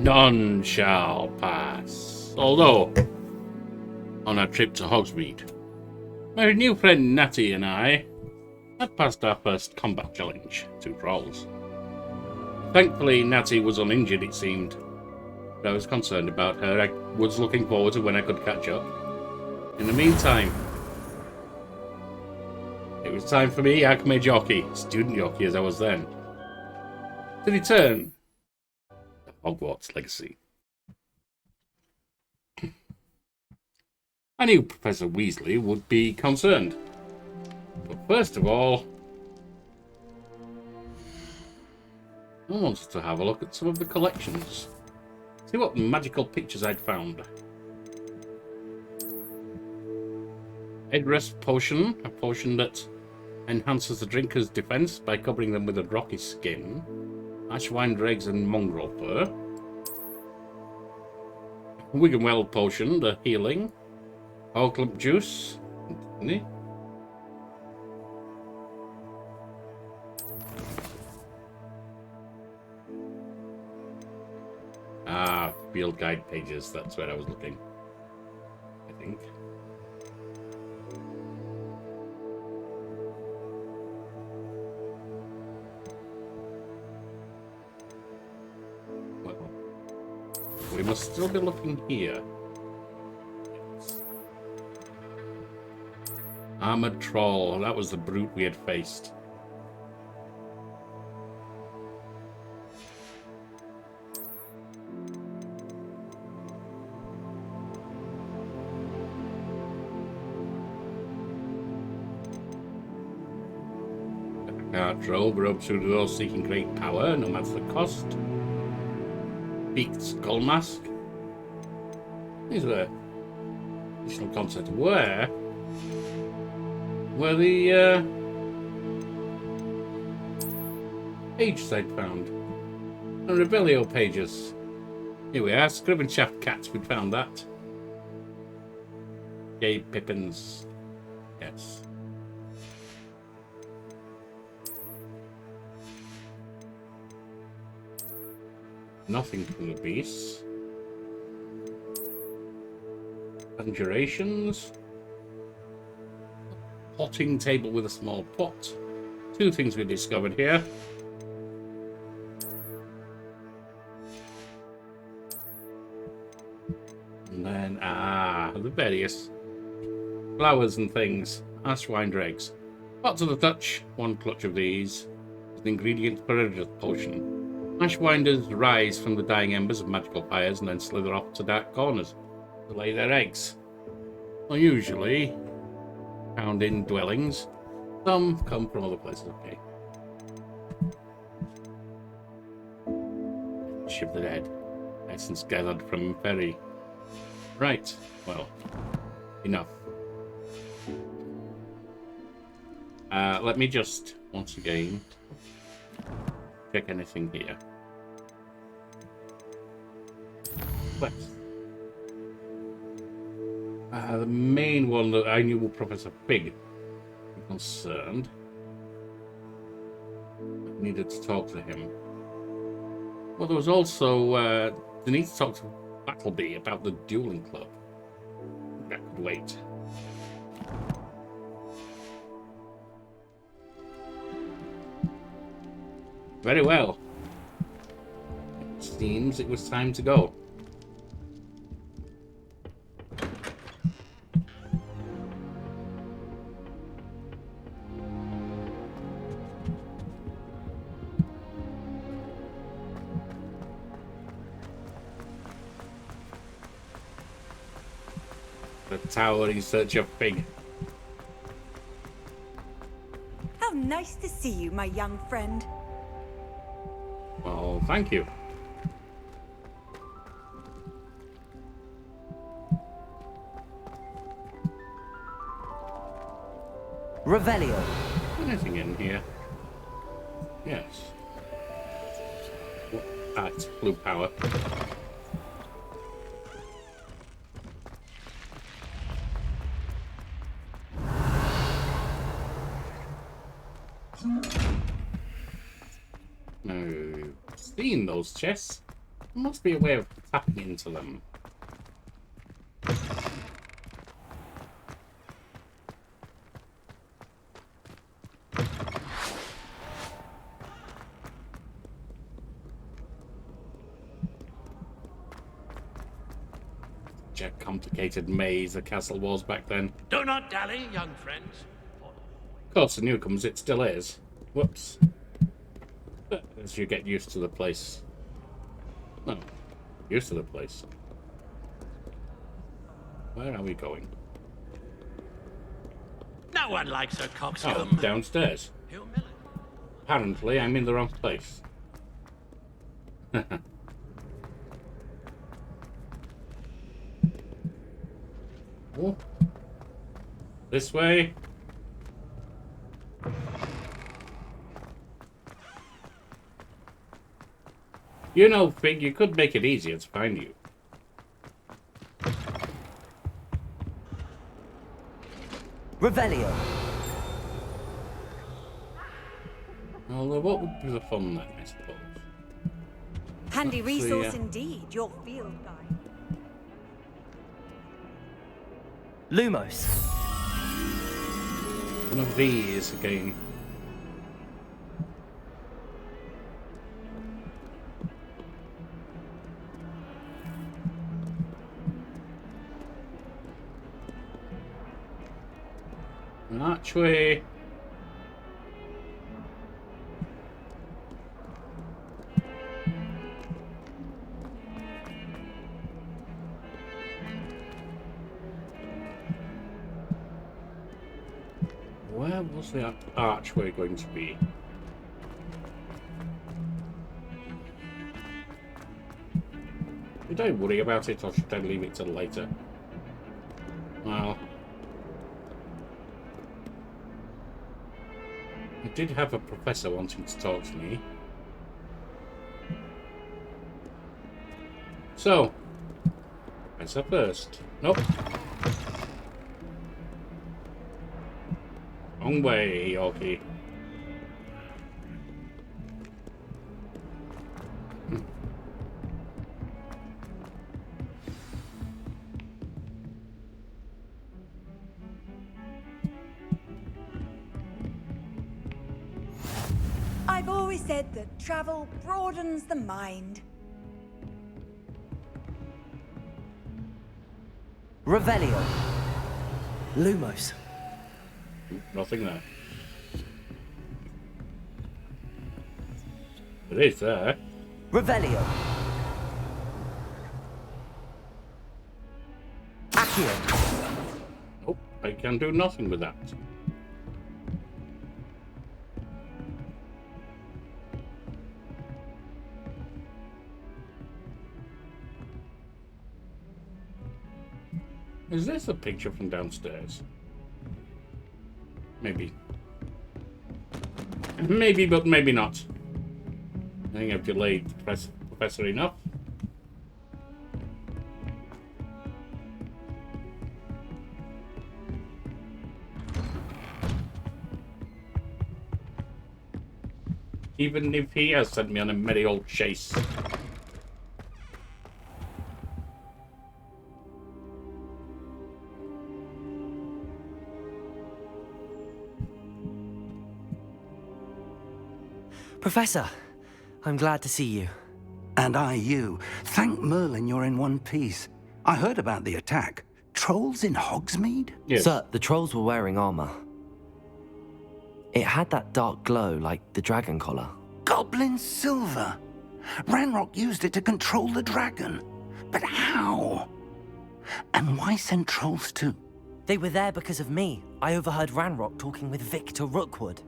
None shall pass. Although, on our trip to Hogsmeade, my new friend Natty and I had passed our first combat challenge, 2 trolls. Thankfully, Natty was uninjured, it seemed. But I was concerned about her. I was looking forward to when I could catch up. In the meantime, it was time for me, Archmage Yorkie, student Yorkie as I was then, to return to Hogwarts Legacy. I knew Professor Weasley would be concerned. But first of all, I wanted to have a look at some of the collections. See what magical pictures I'd found. Headrest potion, a potion that enhances the drinker's defense by covering them with a rocky skin. Ashwine dregs and mongrel fur. Wiggenweld potion, the healing. Oaklump juice. Field guide pages, that's where I was looking, I think. Well, we must still be looking here. Yes. Armored troll, that was the brute we had faced. Troll gropes through the door seeking great power, no matter the cost. Peaked skull mask. These were additional concepts. Where were the pages I'd found? The Revelio pages. Here we are. Scriven Shaft Cats, we found that. Gay Pippins. Yes. Nothing from the beasts. Conjurations. A potting table with a small pot. 2 things we discovered here. And then, the various flowers and things. Ashwine dregs. Pot to the touch. 1 clutch of these. An ingredient for a potion. Ashwinders rise from the dying embers of magical fires and then slither off to dark corners to lay their eggs. Usually found in dwellings. Some come from other places, okay. Shiv the dead. Essence gathered from Ferry. Right, well, enough. Let me just, once again, check anything here. But the main one that I knew was Professor Fig was concerned. I needed to talk to him. Well, there was also the need to talk to Battleby about the dueling club. That could wait. Very well. It seems it was time to go. The tower in search of Fig. How nice to see you, my young friend. Well, thank you. Revelio. Anything in here? Yes. It's blue power. Now, seen those chests. There must be a way of tapping into them. Such a complicated maze the castle was back then. Do not dally, young friends. Of course, the newcomers, it still is. Whoops. But as you get used to the place. No, used to the place. Where are we going? No one likes a Oh, coxcomb. downstairs. Humility. Apparently, I'm in the wrong place. Oh. This way. You know, Fig, you could make it easier to find you. Revelio. Although, what would be the fun then, I suppose? Handy Let's see, resource indeed, your field guide. Lumos. One of these again. Archway. Where was the archway going to be? Did I worry about it, or should I leave it till later? Well, I did have a professor wanting to talk to me. So, professor first. Nope. Wrong way, Yorkie. I've always said that travel broadens the mind. Revelio. Lumos. Nothing there. It is there. Revelio. Accio. Nope, I can do nothing with that. Is this a picture from downstairs? Maybe. Maybe, but maybe not. I think I've delayed the professor enough. Even if he has sent me on a merry old chase. Professor, I'm glad to see you. And I you. Thank Merlin you're in one piece. I heard about the attack. Trolls in Hogsmeade? Yes. Sir, the trolls were wearing armor. It had that dark glow like the dragon collar. Goblin silver. Ranrock used it to control the dragon. But how? And why send trolls too? They were there because of me. I overheard Ranrock talking with Victor Rookwood.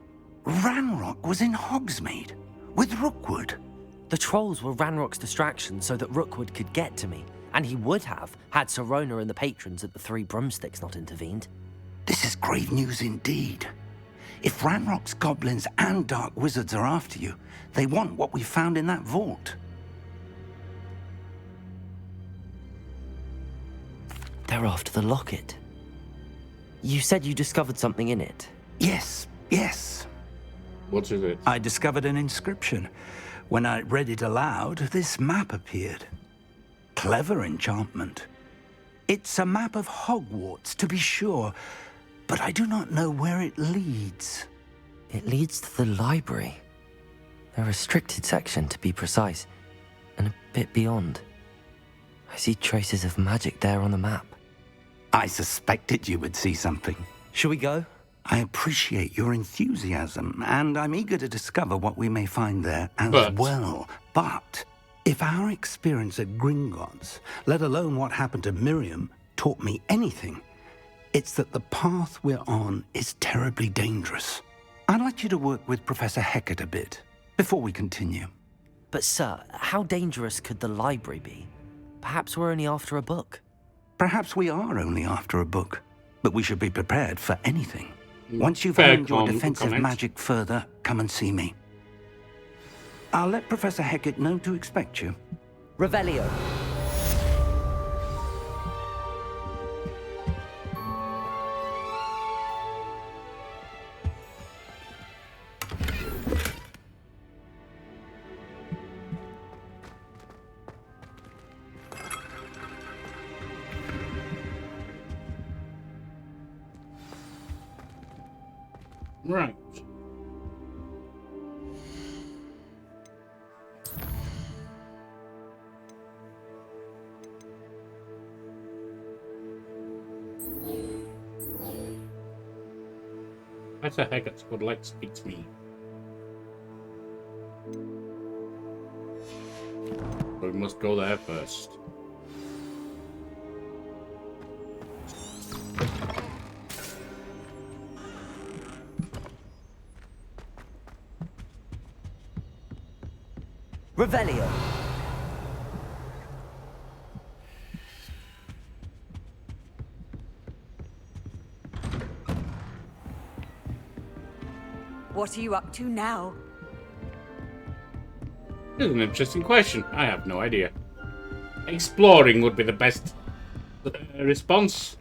Ranrock was in Hogsmeade with Rookwood. The trolls were Ranrock's distraction so that Rookwood could get to me, and he would have had Sirona and the patrons at the Three Broomsticks not intervened. This is grave news indeed. If Ranrock's goblins and dark wizards are after you, they want what we found in that vault. They're after the locket. You said you discovered something in it. Yes, yes. What is it? I discovered an inscription. When I read it aloud, this map appeared. Clever enchantment. It's a map of Hogwarts, to be sure, but I do not know where it leads. It leads to the library. A restricted section, to be precise, and a bit beyond. I see traces of magic there on the map. I suspected you would see something. Shall we go? I appreciate your enthusiasm, and I'm eager to discover what we may find there as But- well. But if our experience at Gringotts, let alone what happened to Miriam, taught me anything, it's that the path we're on is terribly dangerous. I'd like you to work with Professor Hecat a bit before we continue. But sir, how dangerous could the library be? Perhaps we're only after a book. Perhaps we are only after a book, but we should be prepared for anything. Once you've Fair honed your defensive comment. magic further, come and see me. I'll let Professor Hecat know to expect you. Revelio. Right. Professor Hecat would like to speak to me. But we must go there first. Revelio. What are you up to now? This is an interesting question. I have no idea. Exploring would be the best response.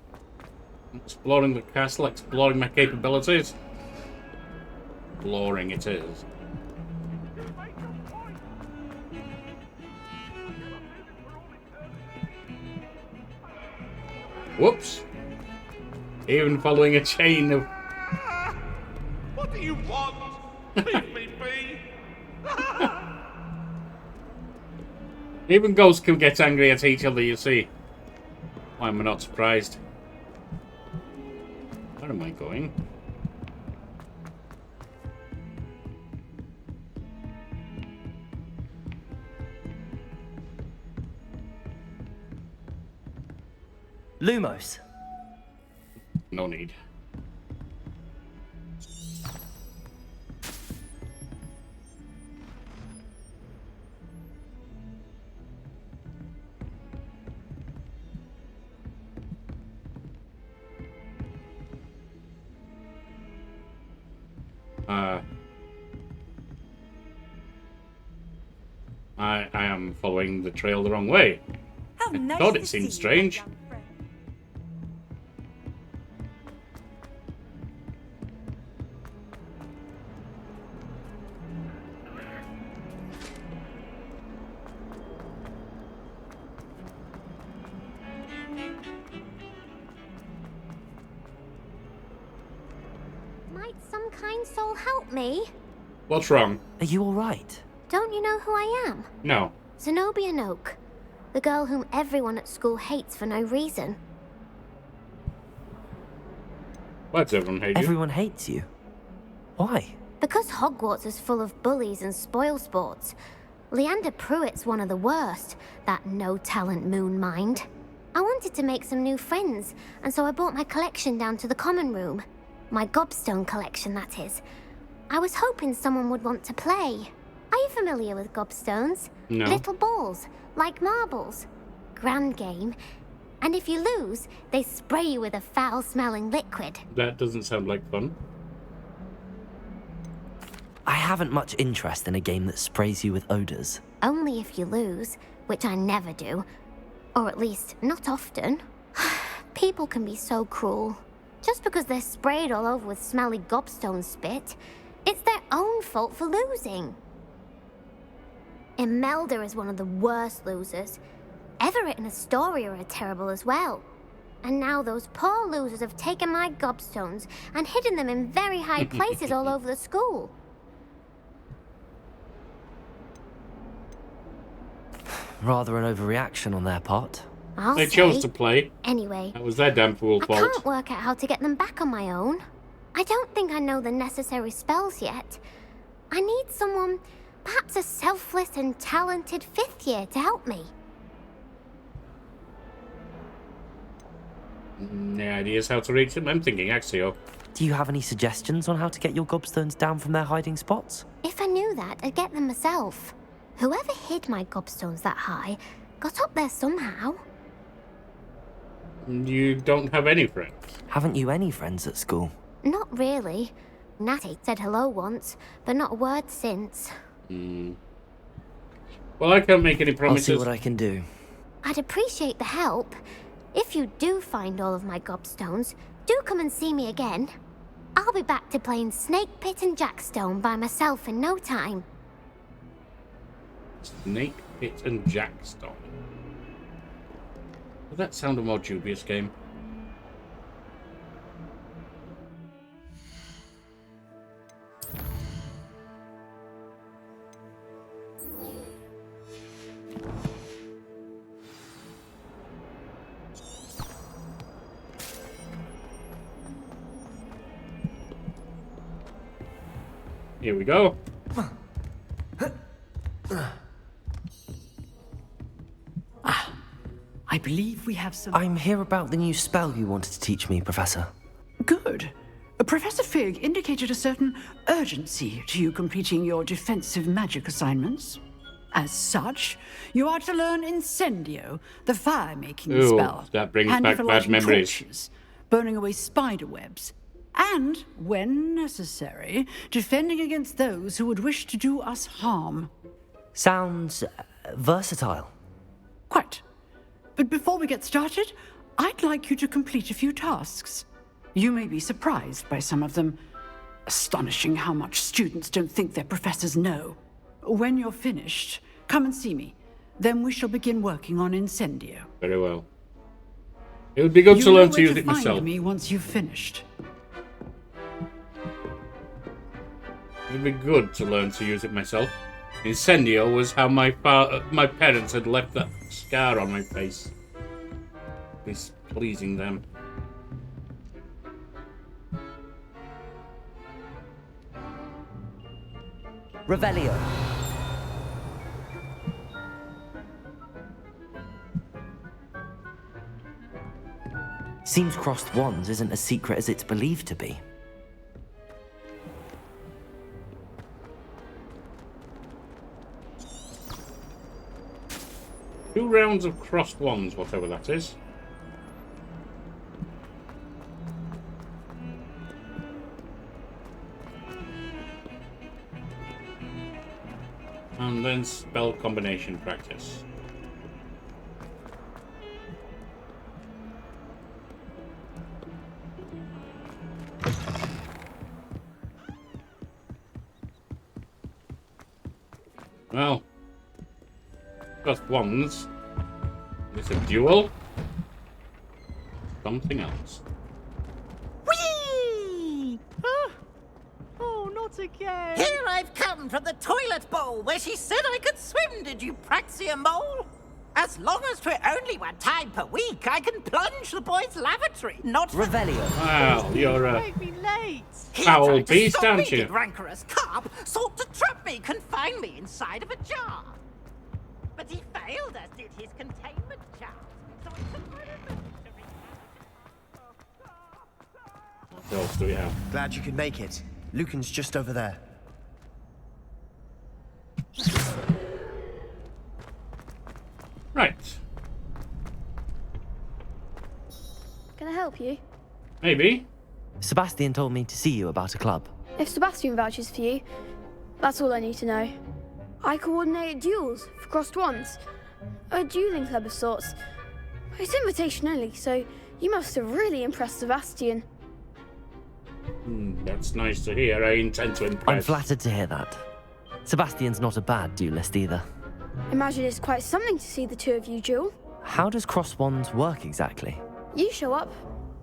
Exploring the castle, exploring my capabilities. Exploring it is. Whoops. Even following a chain of... What do you want? Leave me be. Even ghosts can get angry at each other, you see. Why am I not surprised? Where am I going? Lumos. No need. I am following the trail the wrong way. How nice thought to it see seemed you, strange. my young friend. Might some kind soul help me? What's wrong? Are you all right? Don't you know who I am? No. Zenobia Noak, the girl whom everyone at school hates for no reason. Why does everyone hate you? Everyone hates you. Why? Because Hogwarts is full of bullies and spoilsports. Leander Pruitt's one of the worst, that no-talent moon mind. I wanted to make some new friends, and so I brought my collection down to the common room. My gobstone collection, that is. I was hoping someone would want to play. Are you familiar with gobstones? No. Little balls, like marbles. Grand game. And if you lose, they spray you with a foul-smelling liquid. That doesn't sound like fun. I haven't much interest in a game that sprays you with odors. Only if you lose, which I never do. Or at least, not often. People can be so cruel. Just because they're sprayed all over with smelly gobstone spit, it's their own fault for losing. Imelda is one of the worst losers. Everett and Astoria are terrible as well. And now those poor losers have taken my gobstones and hidden them in very high places all over the school. Rather an overreaction on their part. They chose to play. Anyway, That was their damn fool I fault. can't work out how to get them back on my own. I don't think I know the necessary spells yet. I need someone, perhaps a selfless and talented 5th year to help me. Any ideas how to reach them? I'm thinking Axio. Do you have any suggestions on how to get your gobstones down from their hiding spots? If I knew that, I'd get them myself. Whoever hid my gobstones that high got up there somehow. You don't have any friends. Haven't you any friends at school? Not really. Natty said hello once, but not a word since. Well, I can't make any I'll promises. see what I can do. I'd appreciate the help. If you do find all of my gobstones, do come and see me again. I'll be back to playing Snake Pit and Jackstone by myself in no time. Snake Pit and Jackstone. Does that sound a more dubious game? Here we go. I believe we have some... I'm here about the new spell you wanted to teach me, Professor. Good. Professor Fig indicated a certain urgency to you completing your defensive magic assignments. As such, you are to learn Incendio, the fire-making Ooh, spell. that brings handy back for bad lighting memories. torches, burning away spider webs, and, when necessary, defending against those who would wish to do us harm. Sounds versatile. Quite. But before we get started, I'd like you to complete a few tasks. You may be surprised by some of them. Astonishing how much students don't think their professors know. When you're finished, come and see me. Then we shall begin working on Incendio. Very well. It would be good to learn to use it find myself. me once you've finished. It would be good to learn to use it myself. Incendio was how my parents had left that scar on my face. Displeasing them. Revelio. Seems crossed wands isn't as secret as it's believed to be. Two rounds of crossed wands, whatever that is. And then spell combination practice. Well, crossed wands. Is this a duel? Something else. Whee! Oh, not again. Here I've come from the toilet bowl where she said I could swim, did you praxia mole? As long as 'twere only one time per week, I can plunge the boys' lavatory, not for... Revelio. Wow, you're a Make me late. He foul tried to beast, stop aren't me, you? the rancorous carp sought to trap me, confine me inside of a jar. But he failed, as did his containment jars. So it's a What else do we have? Glad you could make it. Lucan's just over there. Right. Can I help you? Maybe. Sebastian told me to see you about a club. If Sebastian vouches for you, that's all I need to know. I coordinate duels for crossed wands. A dueling club of sorts. It's invitation only, so you must have really impressed Sebastian. That's nice to hear. I intend to impress. I'm flattered to hear that. Sebastian's not a bad duelist either. Imagine it's quite something to see the two of you duel. How does cross wands work exactly? You show up,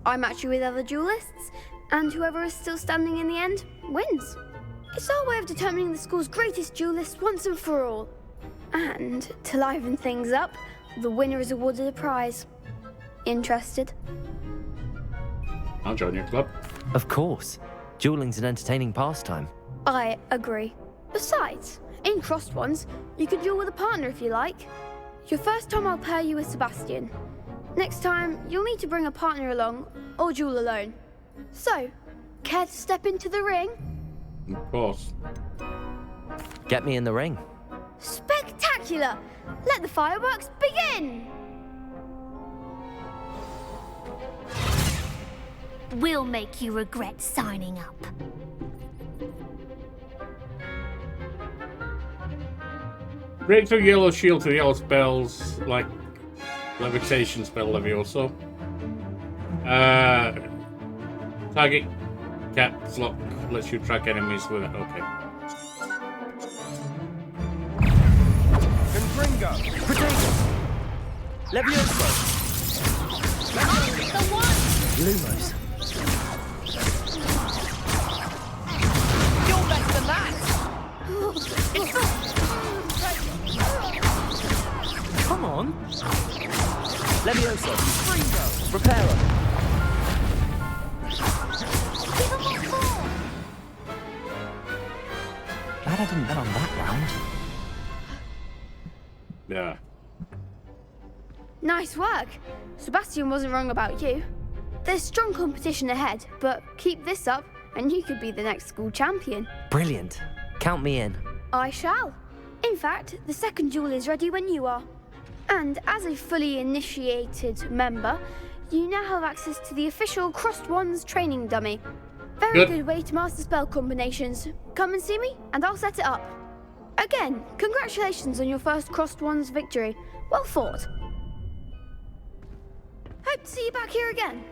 I match you with other duelists, and whoever is still standing in the end wins. It's our way of determining the school's greatest duelist once and for all. And to liven things up, the winner is awarded a prize. Interested? I'll join your club. Of course. Dueling's an entertaining pastime. I agree. Besides, in crossed ones, you can duel with a partner if you like. Your first time I'll pair you with Sebastian. Next time, you'll need to bring a partner along, or duel alone. So, care to step into the ring? Of course. Get me in the ring. Spectacular! Let the fireworks begin! We'll make you regret signing up. Break through yellow shield to yellow spells, like levitation spell levioso. Target caps lock lets you track enemies with it. Okay. Confringo. Potato. Levioso. The one! Lumos. You're better than that! Come on. Levioso. Confringo. Reparo. Give him a call! Glad I didn't bet on that round. Yeah. Nice work. Sebastian wasn't wrong about you. There's strong competition ahead, but keep this up and you could be the next school champion. Brilliant. Count me in. I shall. In fact, the second duel is ready when you are. And as a fully initiated member, you now have access to the official Crossed Wands training dummy. Very good way to master spell combinations. Come and see me, and I'll set it up. Again, congratulations on your first Crossed Wands victory. Well fought. Hope to see you back here again.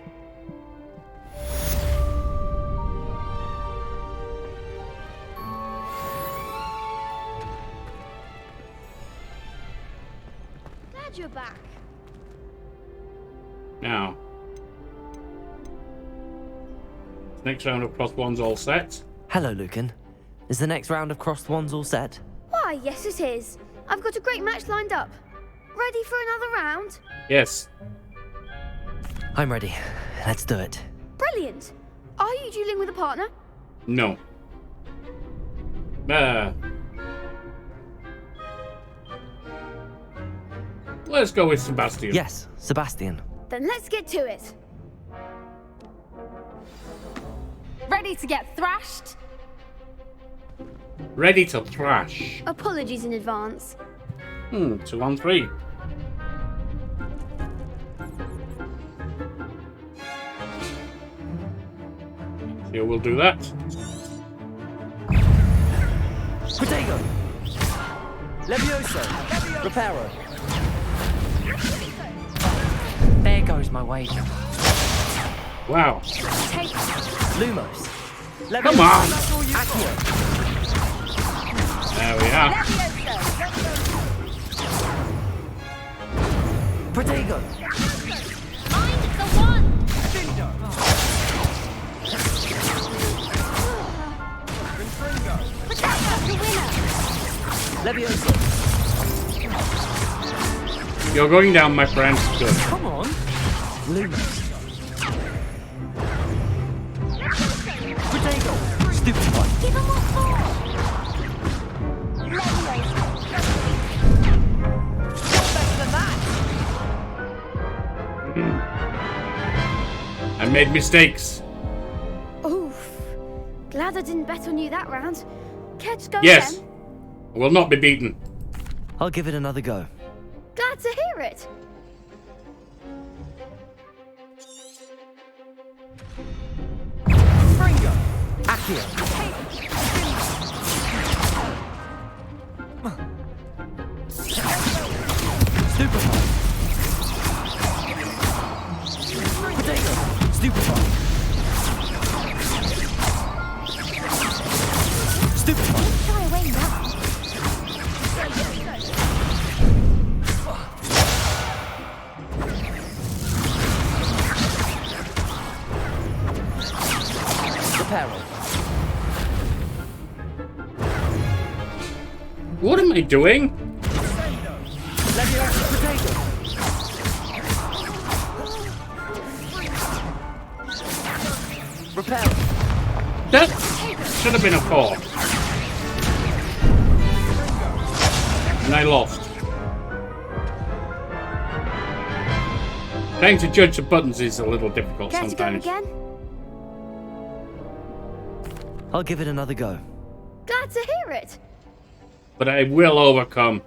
Glad you're back. Now. Next round of cross ones all set. Hello, Lucan. Is the next round of crossed wands all set? Why, yes it is. I've got a great match lined up. Ready for another round? Yes. I'm ready. Let's do it. Brilliant. Are you dueling with a partner? No. Let's go with Sebastian. Yes, Sebastian. Then let's get to it. Ready to get thrashed? Ready to thrash. Apologies in advance. 2 on 3. Here we'll do that. Protego. Levioso. Reparo. There goes my wager. Wow. Lumos. Come on. Accio. There we are. Protego. I'm the one! Levioso. You're going down, my friend. Good. Come on. Lumos. Protego. Stupid one. Give him what for! I made mistakes. Oof. Glad I didn't bet on you that round. Care to go Yes. again? I will not be beaten. I'll give it another go. Glad to hear it. Fringo. Accio. Stupefy. Protego. Stupefy. Stupefy. Shy away now. Peril. What am I doing? Leviosa Potato. Repel. That should have been a 4. And I lost. Trying to judge the buttons is a little difficult Care to go sometimes. again? I'll give it another go. Glad to hear it. But I will overcome.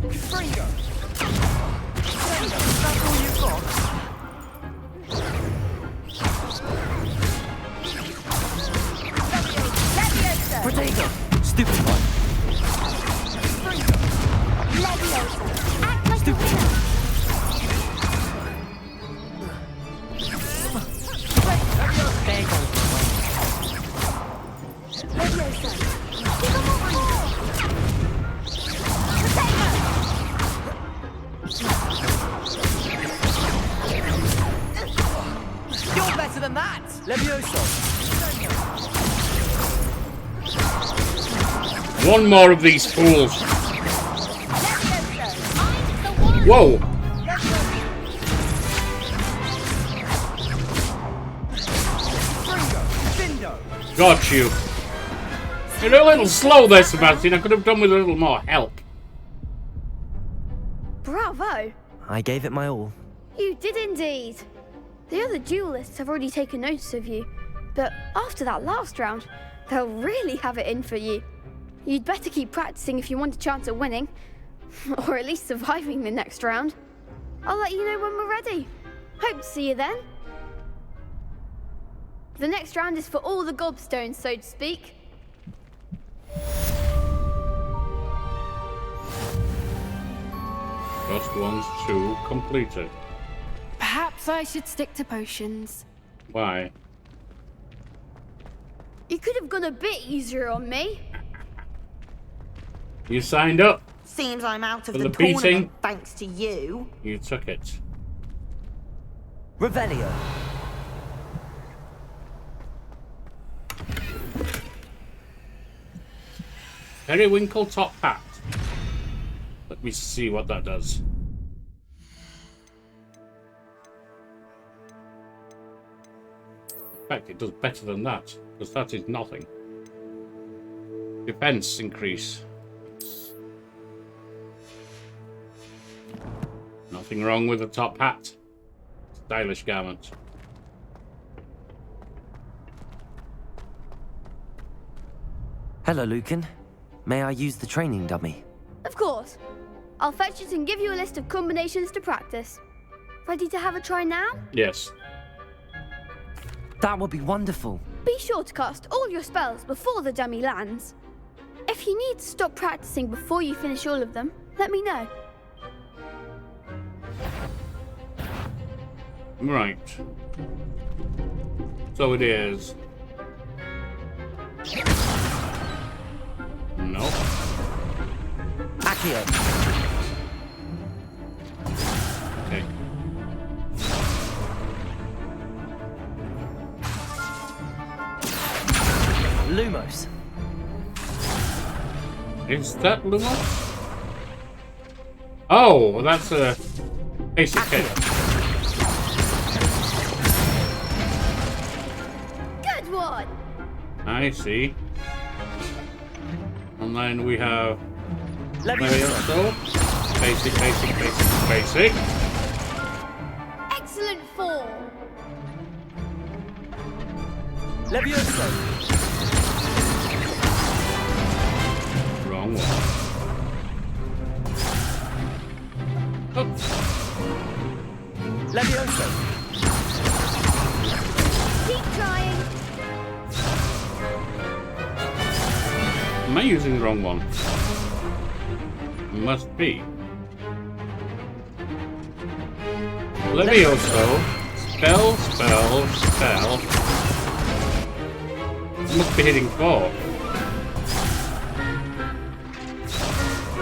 Fringo. That's all you've got. Potato. Stupid one. Leviosa. Act like Stupid. a winner. There goes my way. Leviosa. Give 'em all. Potato. You're better than that. Leviosa. One more of these fools. Whoa! Got you. You're a little slow there, Sebastian. I could have done with a little more help. Bravo. I gave it my all. You did indeed. The other duelists have already taken notice of you, but after that last round, they'll really have it in for you. You'd better keep practicing if you want a chance at winning, or at least surviving the next round. I'll let you know when we're ready. Hope to see you then. The next round is for all the gobstones, so to speak. Just 1, 2 completed. Perhaps I should stick to potions. Why? You could have gone a bit easier on me. You signed up. Seems I'm out of For the the beating? tournament thanks to you. You took it. Revelio. Periwinkle top hat. Let me see what that does. In fact, it does better than that, because that is nothing. Defense increase. Nothing wrong with the top hat. Stylish garment. Hello, Lucan. May I use the training dummy? Of course. I'll fetch it and give you a list of combinations to practice. Ready to have a try now? Yes. That would be wonderful. Be sure to cast all your spells before the dummy lands. If you need to stop practicing before you finish all of them, let me know. Right. So it is. No. Accio. Okay. Lumos. Is that Lumos? Oh, that's a basic hit. Good one! I see. And then we have Leviosa. Basic, basic, basic, basic. Excellent form! Leviosa. Wrong one. Oops. Leviosa. Keep trying! Am I using the wrong one? Must be. Levioso. Spell, spell, spell. I must be hitting 4.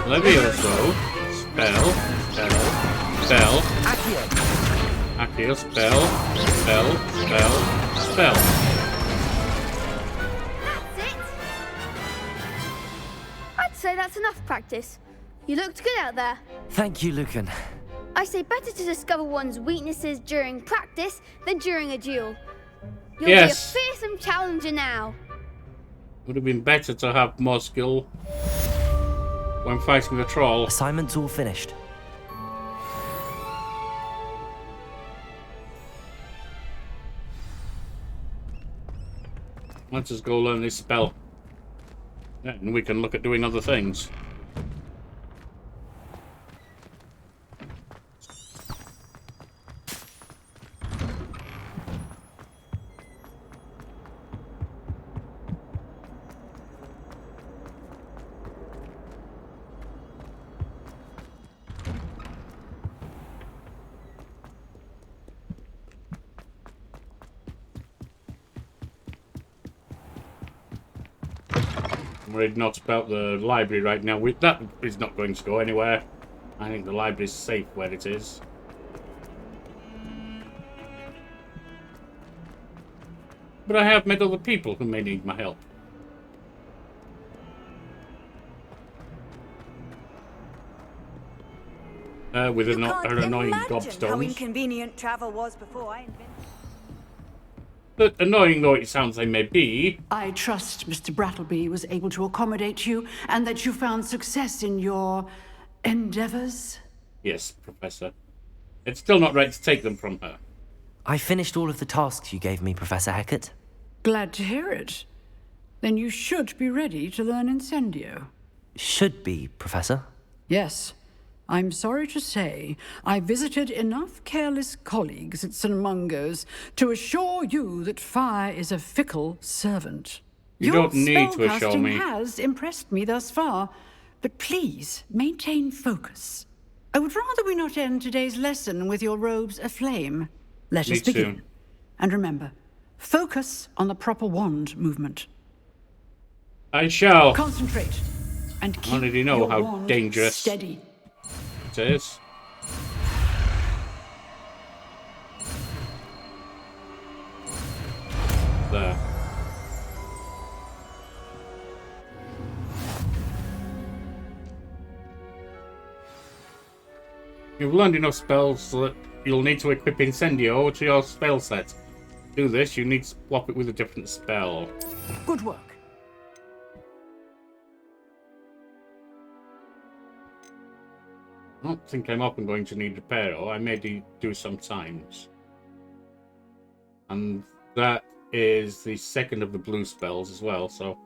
Levioso. Spell, spell, spell. Accio. Accio, spell, spell, spell, spell. That's it! I'd say that's enough practice. You looked good out there. Thank you, Lucan. I say better to discover one's weaknesses during practice than during a duel. You'll Yes. be a fearsome challenger now. Would have been better to have more skill when fighting the troll. Assignment's all finished. Let's just go learn this spell. Then we can look at doing other things. I'm worried not about the library right now. That is not going to go anywhere. I think the library is safe where it is. But I have met other people who may need my help. With her annoying Imagine how gobstones. inconvenient travel was before I invented. But annoying though it sounds they may be, I trust Mr. Brattleby was able to accommodate you and that you found success in your endeavors. yes, Professor. It's still not right to take them from her. I finished all of the tasks you gave me, Professor Hecat. Glad to hear it. Then you should be ready to learn Incendio. Should be, Professor. Yes. I'm sorry to say, I visited enough careless colleagues at St. Mungo's to assure you that fire is a fickle servant. You Your don't need to assure spellcasting me. has impressed me thus far, but please maintain focus. I would rather we not end today's lesson with your robes aflame. Let Me us begin. too. And remember, focus on the proper wand movement. I shall. Concentrate and keep already know your how wand dangerous steady. it is. There. You've learned enough spells so that you'll need to equip Incendio to your spell set. To do this, you need to swap it with a different spell. Good work. I don't think I'm often going to need Reparo. I may do sometimes. And that is the second of the blue spells as well, so...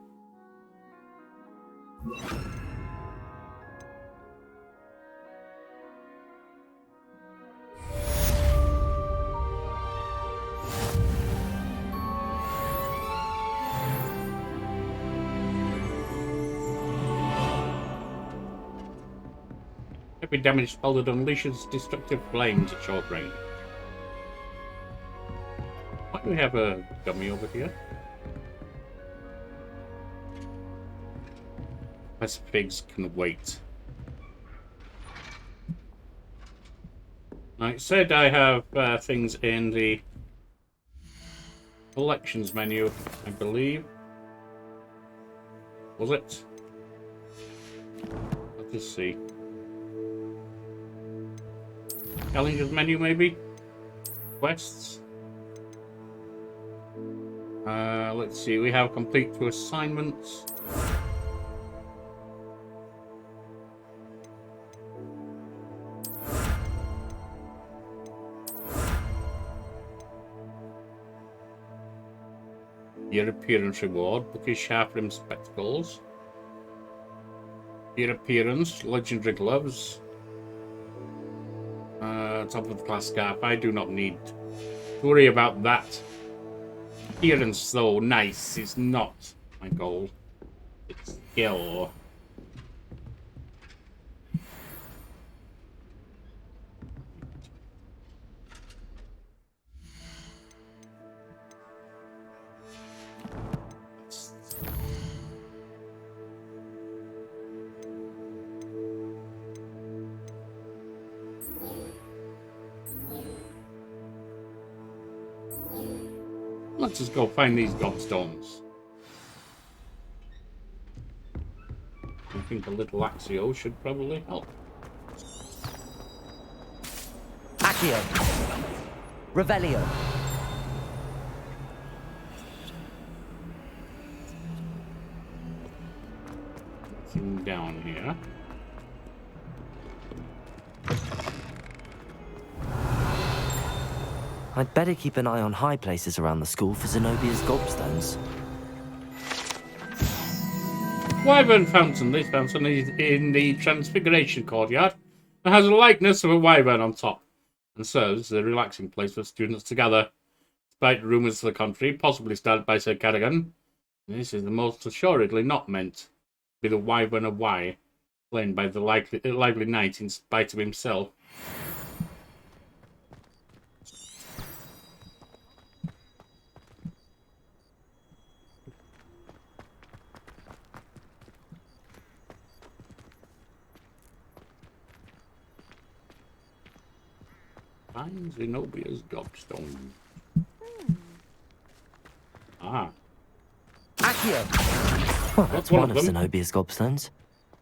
Every damaged spell that unleashes destructive flames at short range. Why do we have a dummy over here? Professor Figs can wait. Now, it said I have things in the collections menu, I believe. Was it? Let's just see. Challenges menu, maybe? Quests? Let's see, we have complete 2 assignments. Your appearance reward, bookish half-rim spectacles. Your appearance, legendary gloves. Top of the class scarf. I do not need to worry about that. Appearance, though, nice is not my goal. It's skill. Let's just go find these gobstones. I think a little Axio should probably help. Accio. Revelio. Nothing down here. I'd better keep an eye on high places around the school for Zenobia's gobstones. Wyvern fountain. This fountain is in the Transfiguration Courtyard. It has a likeness of a wyvern on top and serves as a relaxing place for students to gather. Despite rumours to the contrary, possibly started by Sir Cadogan, this is the most assuredly not meant to be the wyvern of Y, slain by the lively knight in spite of himself. Find Zenobia's gobstone. Ah. Accio! Well, that's one of Zenobia's gobstones.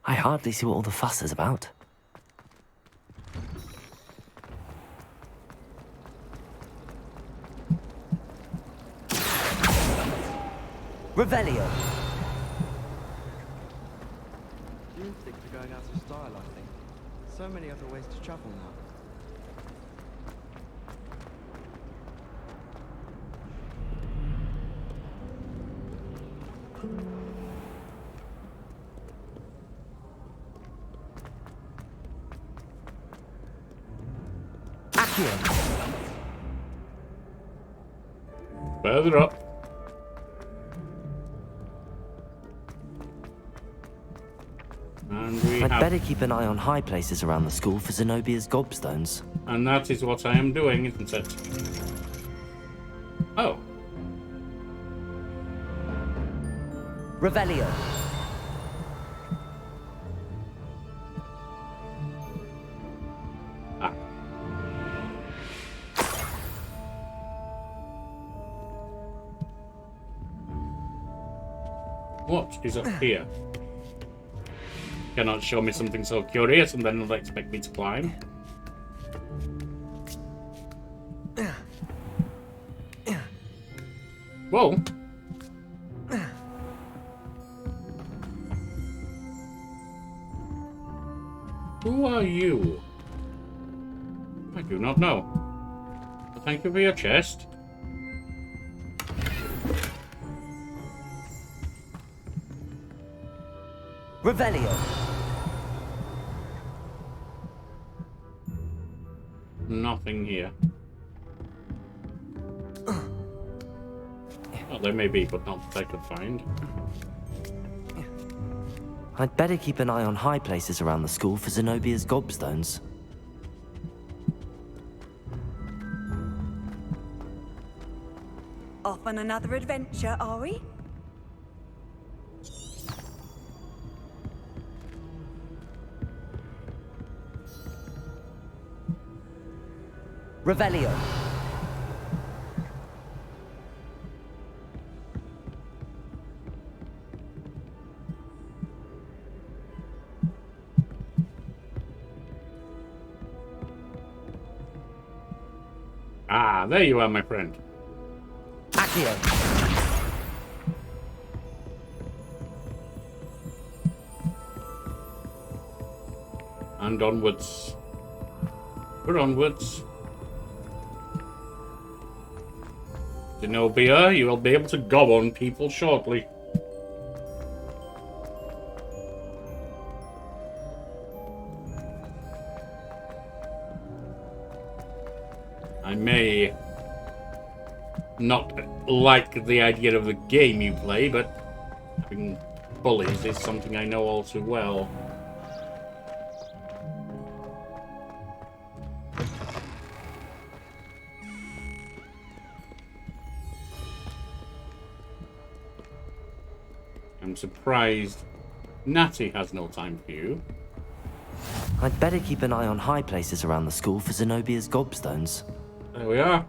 I hardly see what all the fuss is about. Revelio. Lunatics are going out of style, I think. So many other ways to travel now. Further up. And I'd better keep an eye on high places around the school for Zenobia's gobstones. And that is what I am doing, isn't it? Oh. Revelio. What is up here? Cannot show me something so curious and then not expect me to climb. Whoa. Who are you? I do not know. But thank you for your chest. Revelio. Nothing here. Well, there may be, but not that I could find. I'd better keep an eye on high places around the school for Zenobia's gobstones. Off on another adventure, are we? Revelio. Ah, there you are, my friend. Accio. And onwards. We're onwards. Zenobia, you will be able to gob on people shortly. I may not like the idea of the game you play, but having bullies is something I know all too well. I'm surprised Natty has no time for you. I'd better keep an eye on high places around the school for Zenobia's gobstones. There we are.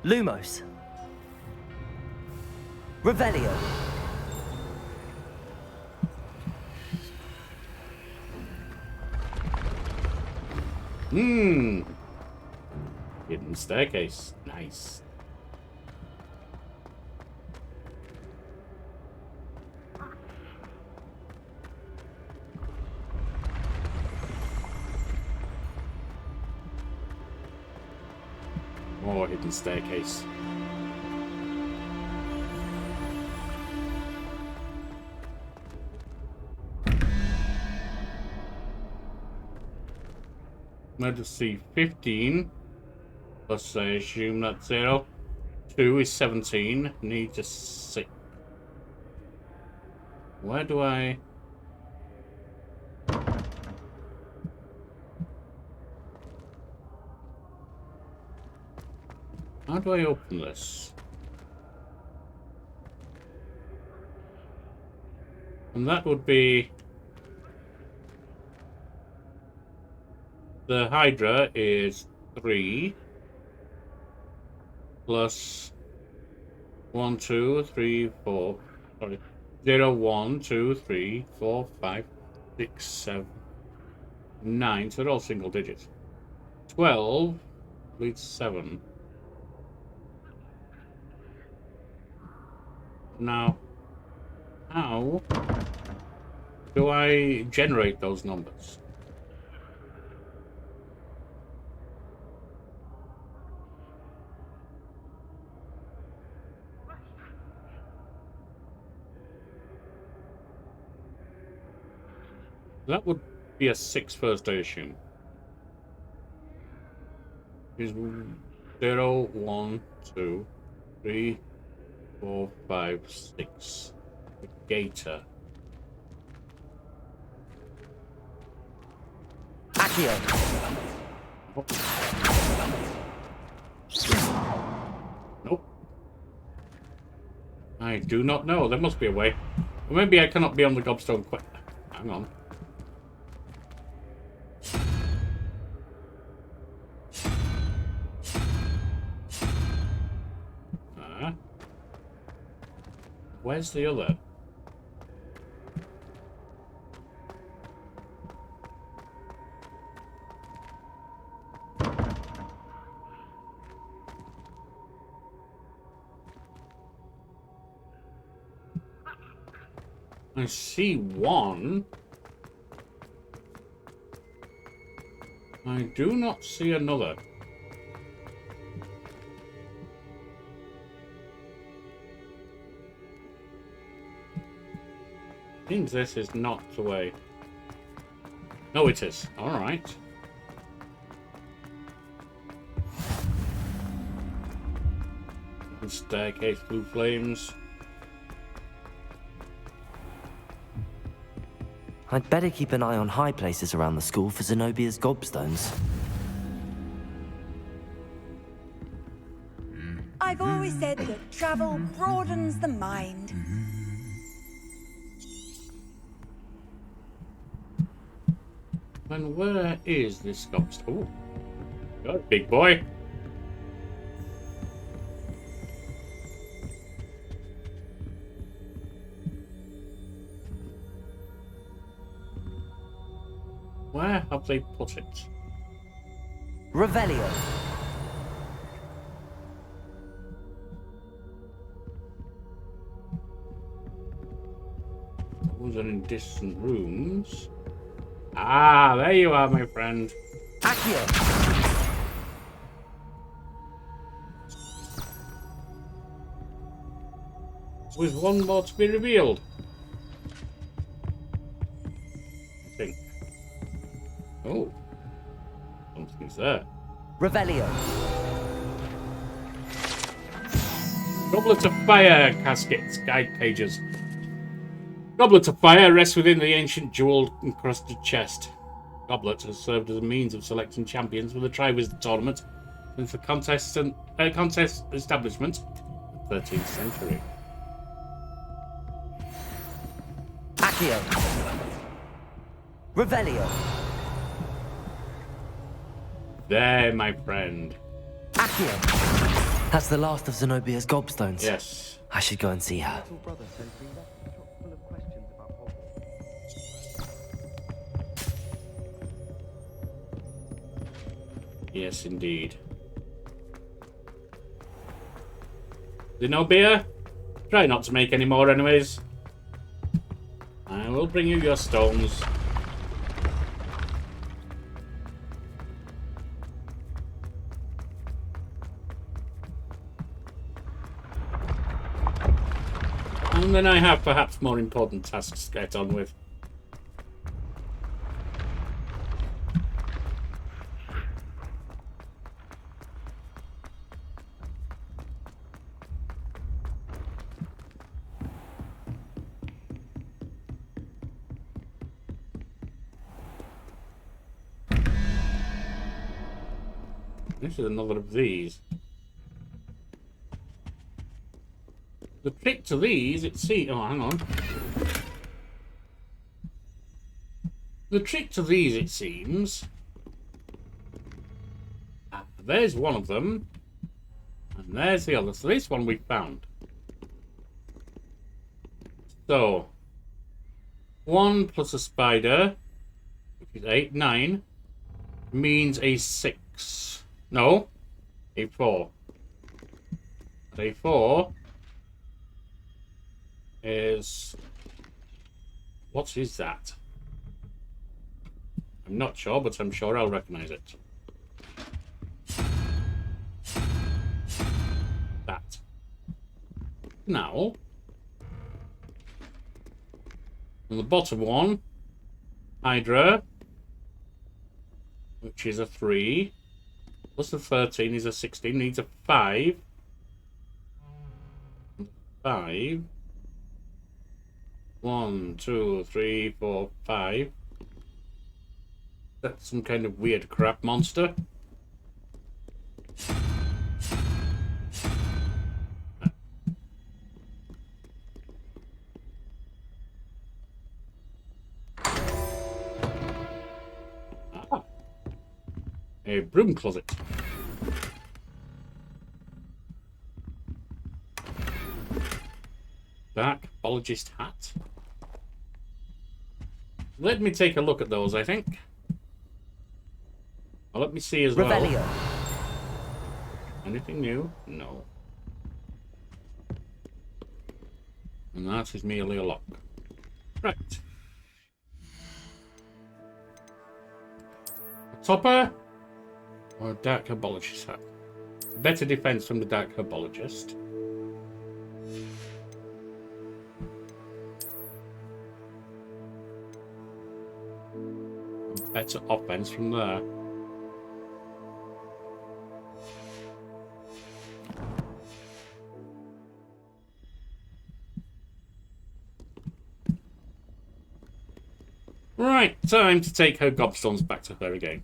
Lumos. Revelio. Hidden staircase. Nice. More hidden staircase. Emergency 15. Plus I assume that's 0. 2 is 17. Need to 6. Where do I... How do I open this? And that would be... The Hydra is 3 plus 1, 2, 3, 4. Sorry, 0, 1, 2, 3, 4, 5, 6, 7, 9. So they're all single digits. 12 leads 7. Now, how do I generate those numbers? That would be a 6 first, I assume. Is 0, 1, 2, 3, 4, 5, 6. The gator. Accio. Nope. I do not know. There must be a way. Or maybe I cannot be on the gobstone quick. Hang on. Where's the other? I see one. I do not see another. Seems this is not the way. No, it is. All right. Staircase, blue flames. I'd better keep an eye on high places around the school for Zenobia's gobstones. I've always said that travel broadens the mind. And where is this gobstone? Oh, got it, big boy. Where have they put it? Revelio. Those are in distant rooms. Ah, there you are, my friend. Accio. With one more to be revealed. I think. Oh. Something's there. Revelio. Goblet of Fire caskets, guide pages. Goblet of Fire rests within the ancient jewel-encrusted chest. Goblet has served as a means of selecting champions for the Triwizard Tournament since the contest establishment in the 13th century. Accio. Revelio. There, my friend. Accio. That's the last of Zenobia's gobstones. Yes. I should go and see her. Little brother says we left the shop full of questions about Hogwarts. Yes, indeed. Zenobia, try not to make any more anyways. I will bring you your stones. And then I have perhaps more important tasks to get on with. This is another of these. The trick to these, it seems... Oh, hang on. The trick to these, it seems... There's one of them. And there's the other. So this one we found. So... 1 plus a spider, which is 8, 9, means a 6. No, a 4. A 4 is... What is that? I'm not sure, but I'm sure I'll recognize it. That. Now, on the bottom one, Hydra, which is a 3, plus the 13 is a 16, needs a 5. 5. 1, 2, 3, 4, 5. That's some kind of weird crap monster. Ah. A broom closet. Dark Bologist hat. Let me take a look at those, I think. Well, let me see as Revelio. well. Anything new? No. And that is merely a lock. Right. A topper or a dark herbologist hat? Better defense from the dark herbologist. Better offense from there. Right, time to take her gobstones back to her again.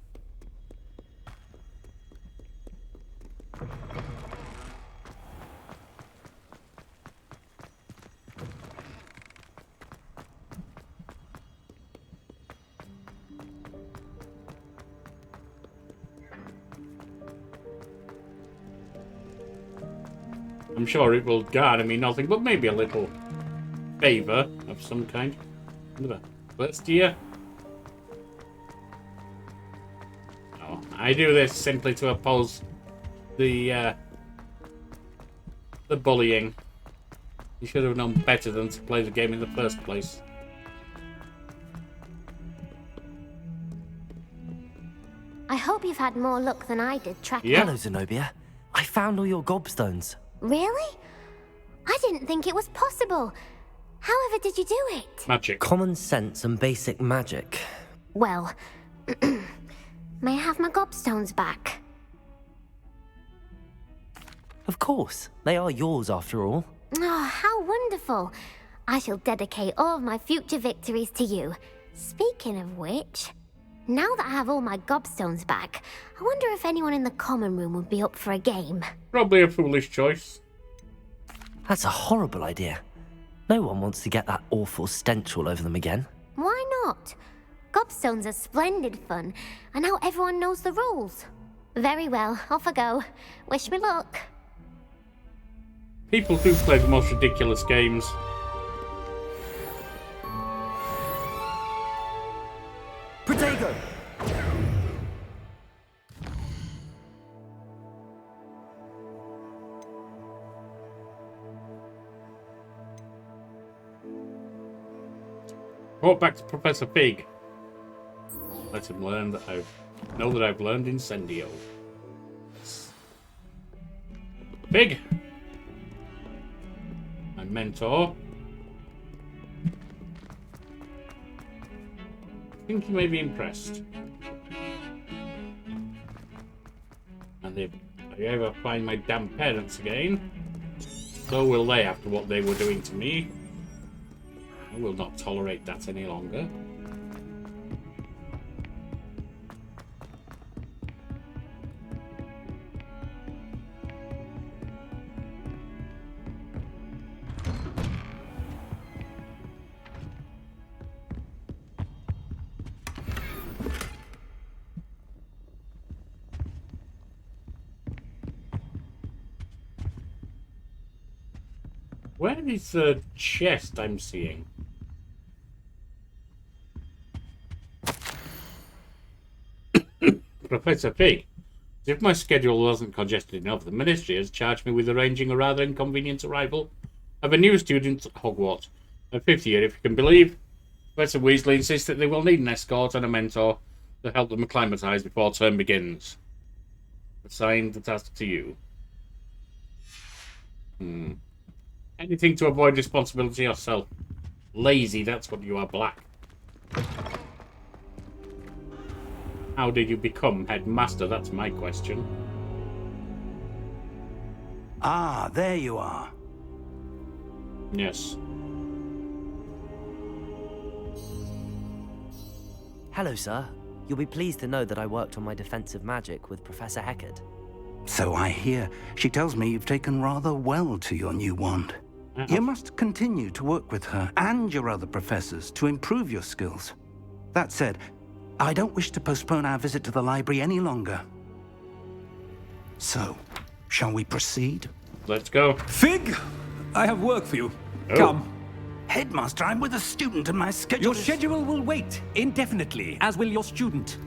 I'm sure it will garner me nothing, but maybe a little favour of some kind. Let's dear. Oh, I do this simply to oppose the bullying. You should have known better than to play the game in the first place. I hope you've had more luck than I did tracking. Hello, Zenobia. I found all your gobstones. Really? I didn't think it was possible. However did you do it? Magic. Common sense and basic magic. Well, may I have my gobstones back? Of course. They are yours after all. Oh, how wonderful. I shall dedicate all of my future victories to you. Speaking of which, now that I have all my gobstones back, I wonder if anyone in the common room would be up for a game. Probably a foolish choice. That's a horrible idea. No one wants to get that awful stench all over them again. Why not? Gobstones are splendid fun, and now everyone knows the rules. Very well, off I go. Wish me luck. People do play the most ridiculous games. Protego! Brought back to Professor Fig. Let him learn that I've learned Incendio. Fig! My mentor. I think he may be impressed. And if I ever find my damn parents again, so will they after what they were doing to me. I will not tolerate that any longer. Where is the chest I'm seeing? Professor Fig, as if my schedule wasn't congested enough, the Ministry has charged me with arranging a rather inconvenient arrival of a new student at Hogwarts. A fifth year, if you can believe. Professor Weasley insists that they will need an escort and a mentor to help them acclimatise before term begins. Assigned the task to you. Anything to avoid responsibility yourself. Lazy, that's what you are, Black. How did you become headmaster? That's my question. Ah, there you are. Yes. Hello, sir. You'll be pleased to know that I worked on my defensive magic with Professor Heckard. So I hear. She tells me you've taken rather well to your new wand. You must continue to work with her and your other professors to improve your skills. That said, I don't wish to postpone our visit to the library any longer. So, shall we proceed? Let's go. Fig, I have work for you. Oh. Come. Headmaster, I'm with a student and my schedule Your schedule will wait indefinitely, as will your student.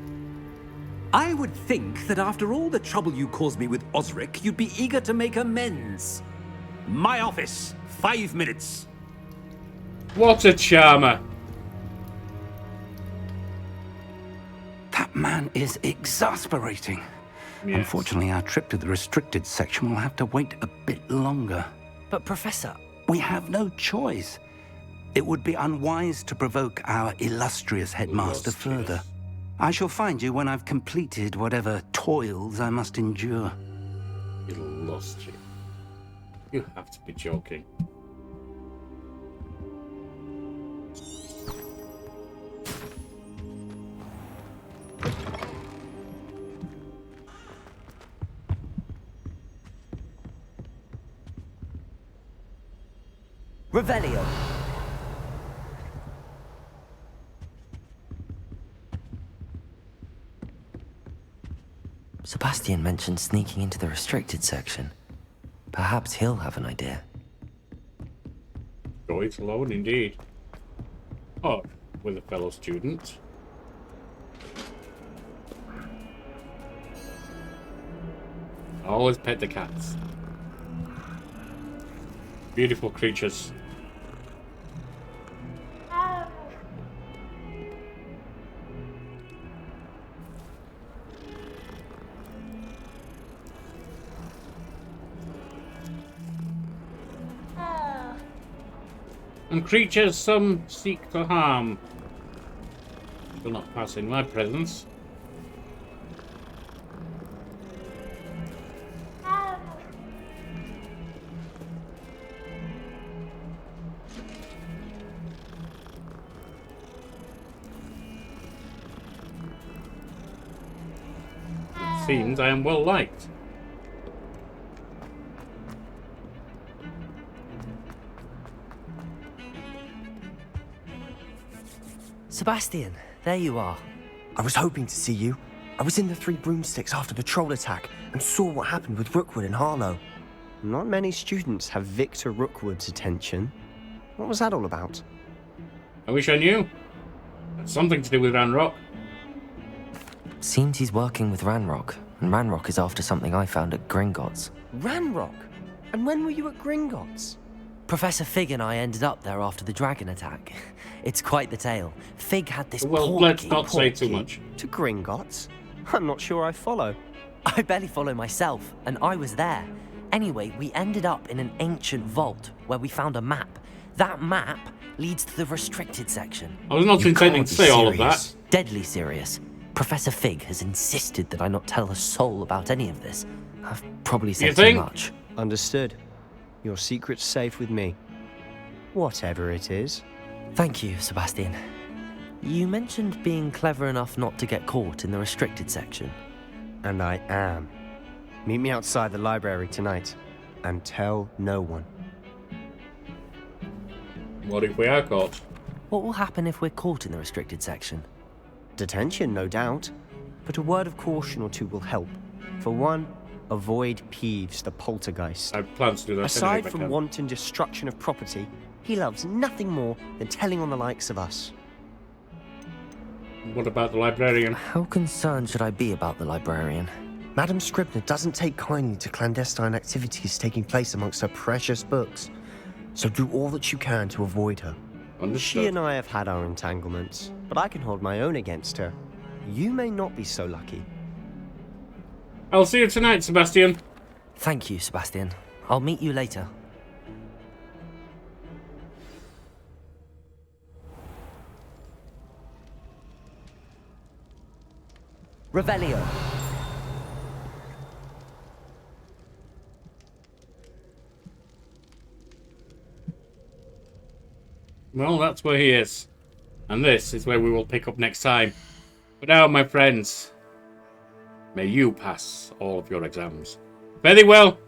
I would think that after all the trouble you caused me with Osric, you'd be eager to make amends. My office, 5 minutes. What a charmer. That man is exasperating. Yes. Unfortunately, our trip to the restricted section will have to wait a bit longer. But, Professor... We have no choice. It would be unwise to provoke our illustrious headmaster further. I shall find you when I've completed whatever toils I must endure. Illustrious. You have to be joking. Revelio. Sebastian mentioned sneaking into the restricted section. Perhaps he'll have an idea. Go it alone, indeed. Or with a fellow student. Always pet the cats. Beautiful creatures. And creatures some seek to harm. Do not pass in my presence. It seems I am well liked. Sebastian, there you are. I was hoping to see you. I was in the Three Broomsticks after the troll attack and saw what happened with Rookwood and Harlow. Not many students have Victor Rookwood's attention. What was that all about? I wish I knew. It's something to do with Ranrock. Seems he's working with Ranrock, and Ranrock is after something I found at Gringotts. Ranrock? And when were you at Gringotts? Professor Fig and I ended up there after the dragon attack. It's quite the tale. Fig had this Well, let's not say too much. To Gringotts? I'm not sure I follow. I barely follow myself, and I was there. Anyway, we ended up in an ancient vault where we found a map. That map leads to the restricted section. I was not intending to say all of that. Deadly serious. Professor Fig has insisted that I not tell a soul about any of this. I've probably said too much. Understood. Your secret's safe with me. Whatever it is. Thank you, Sebastian. You mentioned being clever enough not to get caught in the restricted section. And I am. Meet me outside the library tonight, and tell no one. What if we are caught? What will happen if we're caught in the restricted section? Detention, no doubt. But a word of caution or two will help. For one, avoid Peeves, the poltergeist. I plan to do that. Aside from wanton destruction of property, he loves nothing more than telling on the likes of us. What about the librarian? How concerned should I be about the librarian? Madam Scribner doesn't take kindly to clandestine activities taking place amongst her precious books. So do all that you can to avoid her. Understood. She and I have had our entanglements, but I can hold my own against her. You may not be so lucky. I'll see you tonight, Sebastian. Thank you, Sebastian. I'll meet you later. Revelio. Well, that's where he is. And this is where we will pick up next time. But now, my friends, may you pass all of your exams. Very well.